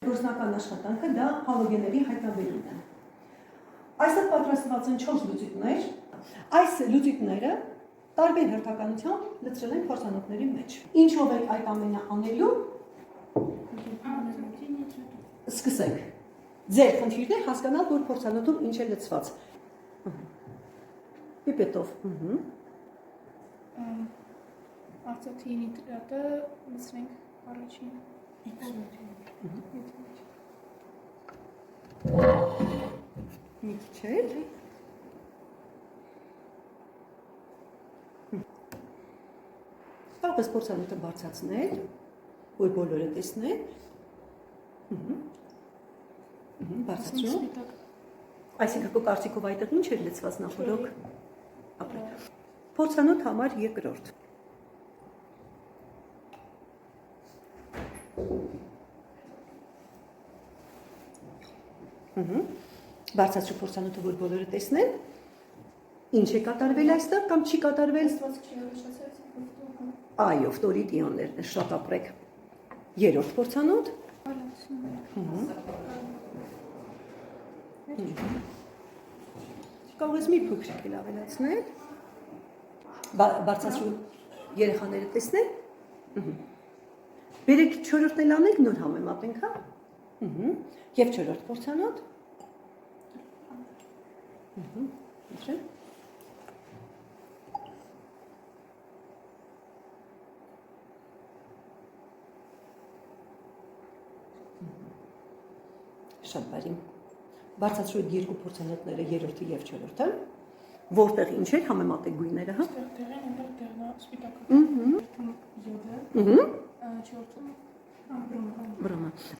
Գործնական աշխատանքը դա հալոգենների հայտնաբերումն է։ Այստեղ պատրաստված են 4 լուծիկներ։ Այս լուծիկները տարբեր հերթականությամբ լցրել են փորձանոթների մեջ։ Ինչով է այդ ամենը անելու։ Սկսենք։ Ձեր խնդիրն է հասկանալ, որ փորձանոթում ինչ է լցված։ Պիպետով։ Ածոթի նիտրատը լցրենք առաջին։ Մի քիչ էլ։ Կարող ես փորձանոթը բարձրացնել, որ բոլորը տեսնեն։ Բարձրացնում։ Այսինքն քո կարծիքով այդտեղ ինչ է լցված նախորդ։ Փորձանոթ համար երկրորդ։ Բարձրացրու փորձանոթը, որ բոլորը տեսնեն։ Ինչ է կատարվել այստեղ կամ չի կատարվել։ Այո, ֆտորիդ իոններն է, շատ ապրեք։ Երրորդ փորձանոթ։ Կարող ես մի փոքրիկ էլ ավելացնել։ Բարձրացրու երեխաները տեսնեն։ Բերեք չորրորդն էլ անենք, նոր համեմատենք, հա։ Եվ չորրորդ փորձանոթ։ Շատ բարի։ Բարձրացրու այդ երկու փորձանոթները, երրորդը եւ չորրորդը, որտեղ ինչ էր համեմատեք գույները, հա։ Տեղն այնտեղ դեռնա սպիտակը։ Յոդը։ Չորրորդը բրոմը։